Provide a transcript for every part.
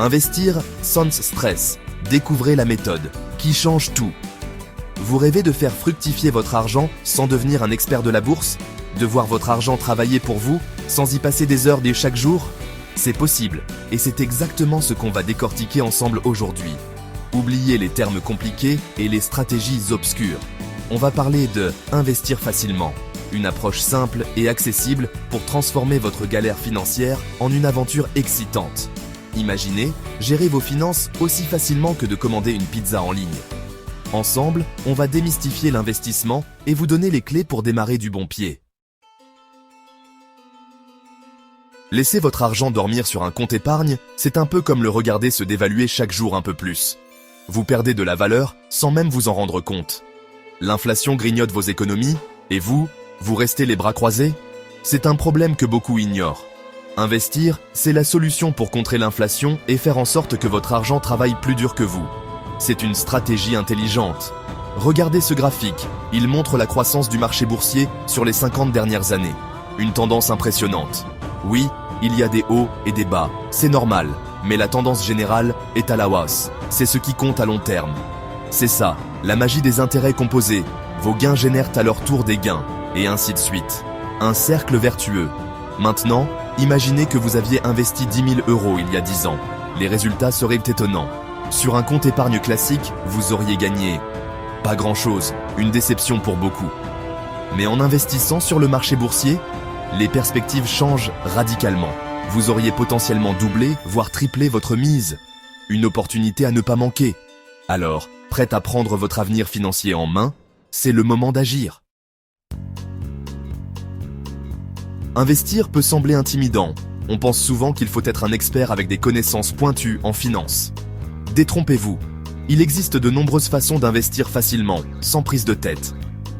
Investir sans stress. Découvrez la méthode qui change tout. Vous rêvez de faire fructifier votre argent sans devenir un expert de la bourse? De voir votre argent travailler pour vous sans y passer des heures dès chaque jour? C'est possible, et c'est exactement ce qu'on va décortiquer ensemble aujourd'hui. Oubliez les termes compliqués et les stratégies obscures. On va parler de investir facilement, une approche simple et accessible pour transformer votre galère financière en une aventure excitante. Imaginez gérer vos finances aussi facilement que de commander une pizza en ligne. Ensemble, on va démystifier l'investissement et vous donner les clés pour démarrer du bon pied. Laisser votre argent dormir sur un compte épargne, c'est un peu comme le regarder se dévaluer chaque jour un peu plus. Vous perdez de la valeur sans même vous en rendre compte. L'inflation grignote vos économies, et vous restez les bras croisés? C'est un problème que beaucoup ignorent. Investir, c'est la solution pour contrer l'inflation et faire en sorte que votre argent travaille plus dur que vous. C'est une stratégie intelligente. Regardez ce graphique, il montre la croissance du marché boursier sur les 50 dernières années. Une tendance impressionnante. Oui, il y a des hauts et des bas, c'est normal, mais la tendance générale est à la hausse. C'est ce qui compte à long terme. C'est ça, la magie des intérêts composés. Vos gains génèrent à leur tour des gains, et ainsi de suite. Un cercle vertueux. Maintenant, imaginez que vous aviez investi 10 000 € il y a 10 ans. Les résultats seraient étonnants. Sur un compte épargne classique, vous auriez gagné pas grand-chose, une déception pour beaucoup. Mais en investissant sur le marché boursier, les perspectives changent radicalement. Vous auriez potentiellement doublé, voire triplé votre mise. Une opportunité à ne pas manquer. Alors, prêt à prendre votre avenir financier en main, c'est le moment d'agir. Investir peut sembler intimidant. On pense souvent qu'il faut être un expert avec des connaissances pointues en finance. Détrompez-vous. Il existe de nombreuses façons d'investir facilement, sans prise de tête.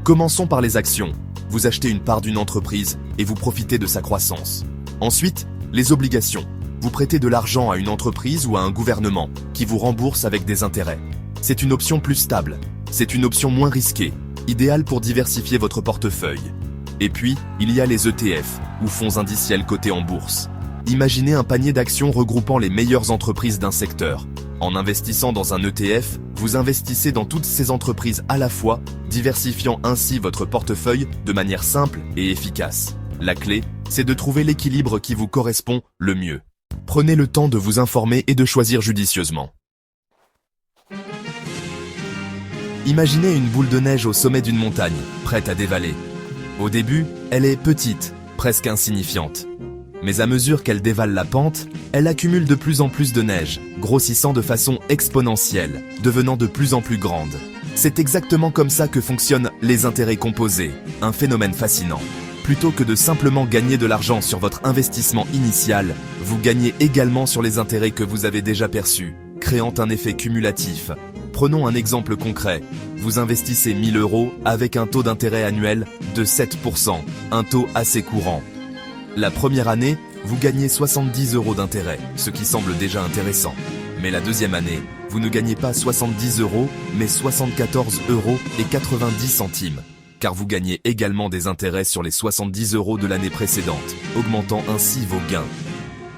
Commençons par les actions. Vous achetez une part d'une entreprise et vous profitez de sa croissance. Ensuite, les obligations. Vous prêtez de l'argent à une entreprise ou à un gouvernement qui vous rembourse avec des intérêts. C'est une option plus stable. C'est une option moins risquée, idéale pour diversifier votre portefeuille. Et puis, il y a les ETF, ou fonds indiciels cotés en bourse. Imaginez un panier d'actions regroupant les meilleures entreprises d'un secteur. En investissant dans un ETF, vous investissez dans toutes ces entreprises à la fois, diversifiant ainsi votre portefeuille de manière simple et efficace. La clé, c'est de trouver l'équilibre qui vous correspond le mieux. Prenez le temps de vous informer et de choisir judicieusement. Imaginez une boule de neige au sommet d'une montagne, prête à dévaler. Au début, elle est petite, presque insignifiante. Mais à mesure qu'elle dévale la pente, elle accumule de plus en plus de neige, grossissant de façon exponentielle, devenant de plus en plus grande. C'est exactement comme ça que fonctionnent les intérêts composés, un phénomène fascinant. Plutôt que de simplement gagner de l'argent sur votre investissement initial, vous gagnez également sur les intérêts que vous avez déjà perçus, créant un effet cumulatif. Prenons un exemple concret. Vous investissez 1 000 € avec un taux d'intérêt annuel de 7%, un taux assez courant. La première année, vous gagnez 70 € d'intérêt, ce qui semble déjà intéressant. Mais la deuxième année, vous ne gagnez pas 70 €, mais 74,90 €, car vous gagnez également des intérêts sur les 70 € de l'année précédente, augmentant ainsi vos gains.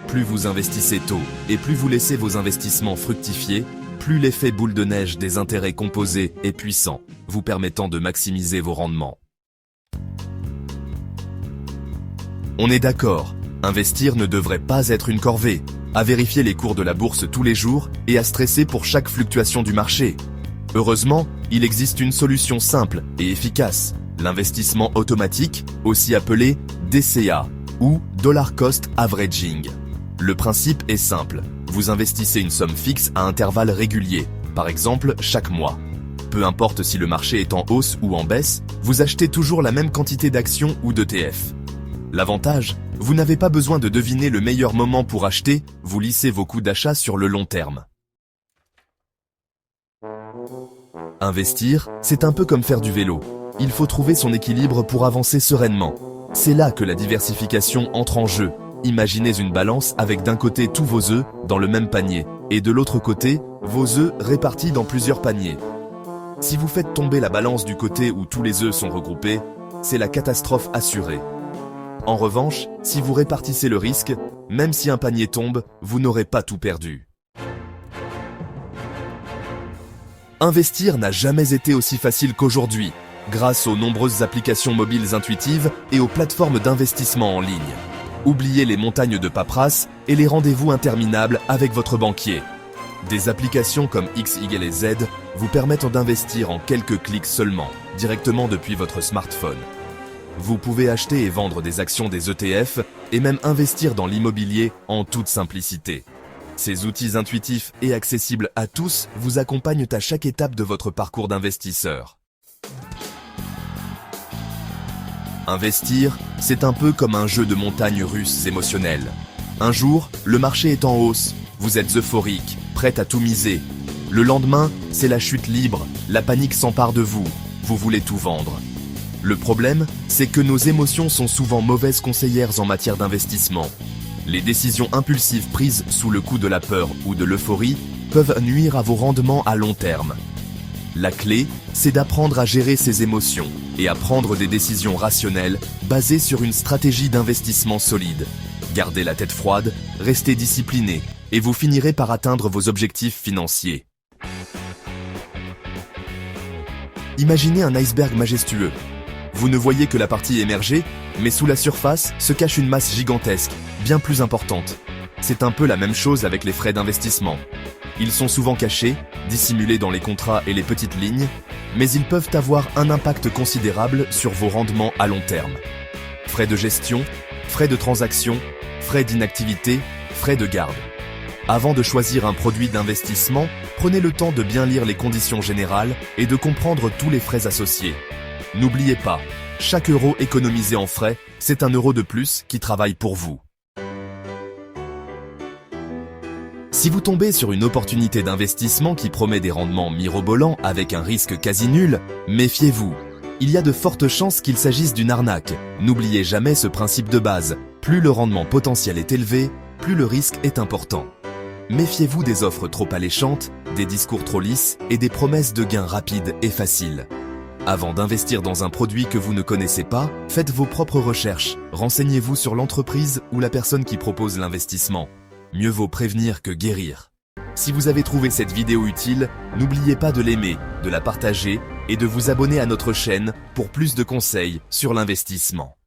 Plus vous investissez tôt, et plus vous laissez vos investissements fructifier, plus l'effet boule de neige des intérêts composés est puissant, vous permettant de maximiser vos rendements. On est d'accord, investir ne devrait pas être une corvée, à vérifier les cours de la bourse tous les jours et à stresser pour chaque fluctuation du marché. Heureusement, il existe une solution simple et efficace, l'investissement automatique, aussi appelé DCA, ou Dollar Cost Averaging. Le principe est simple. Vous investissez une somme fixe à intervalles réguliers, par exemple chaque mois. Peu importe si le marché est en hausse ou en baisse, vous achetez toujours la même quantité d'actions ou d'ETF. L'avantage, vous n'avez pas besoin de deviner le meilleur moment pour acheter, vous lissez vos coûts d'achat sur le long terme. Investir, c'est un peu comme faire du vélo. Il faut trouver son équilibre pour avancer sereinement. C'est là que la diversification entre en jeu. Imaginez une balance avec d'un côté tous vos œufs dans le même panier, et de l'autre côté, vos œufs répartis dans plusieurs paniers. Si vous faites tomber la balance du côté où tous les œufs sont regroupés, c'est la catastrophe assurée. En revanche, si vous répartissez le risque, même si un panier tombe, vous n'aurez pas tout perdu. Investir n'a jamais été aussi facile qu'aujourd'hui, grâce aux nombreuses applications mobiles intuitives et aux plateformes d'investissement en ligne. Oubliez les montagnes de paperasse et les rendez-vous interminables avec votre banquier. Des applications comme X, Y et Z vous permettent d'investir en quelques clics seulement, directement depuis votre smartphone. Vous pouvez acheter et vendre des actions des ETF et même investir dans l'immobilier en toute simplicité. Ces outils intuitifs et accessibles à tous vous accompagnent à chaque étape de votre parcours d'investisseur. Investir, c'est un peu comme un jeu de montagnes russes émotionnelles. Un jour, le marché est en hausse, vous êtes euphorique, prêt à tout miser. Le lendemain, c'est la chute libre, la panique s'empare de vous, vous voulez tout vendre. Le problème, c'est que nos émotions sont souvent mauvaises conseillères en matière d'investissement. Les décisions impulsives prises sous le coup de la peur ou de l'euphorie peuvent nuire à vos rendements à long terme. La clé, c'est d'apprendre à gérer ses émotions et à prendre des décisions rationnelles basées sur une stratégie d'investissement solide. Gardez la tête froide, restez discipliné et vous finirez par atteindre vos objectifs financiers. Imaginez un iceberg majestueux. Vous ne voyez que la partie émergée, mais sous la surface se cache une masse gigantesque, bien plus importante. C'est un peu la même chose avec les frais d'investissement. Ils sont souvent cachés, dissimulés dans les contrats et les petites lignes, mais ils peuvent avoir un impact considérable sur vos rendements à long terme. Frais de gestion, frais de transaction, frais d'inactivité, frais de garde. Avant de choisir un produit d'investissement, prenez le temps de bien lire les conditions générales et de comprendre tous les frais associés. N'oubliez pas, chaque euro économisé en frais, c'est un euro de plus qui travaille pour vous. Si vous tombez sur une opportunité d'investissement qui promet des rendements mirobolants avec un risque quasi nul, méfiez-vous. Il y a de fortes chances qu'il s'agisse d'une arnaque. N'oubliez jamais ce principe de base. Plus le rendement potentiel est élevé, plus le risque est important. Méfiez-vous des offres trop alléchantes, des discours trop lisses et des promesses de gains rapides et faciles. Avant d'investir dans un produit que vous ne connaissez pas, faites vos propres recherches. Renseignez-vous sur l'entreprise ou la personne qui propose l'investissement. Mieux vaut prévenir que guérir. Si vous avez trouvé cette vidéo utile, n'oubliez pas de l'aimer, de la partager et de vous abonner à notre chaîne pour plus de conseils sur l'investissement.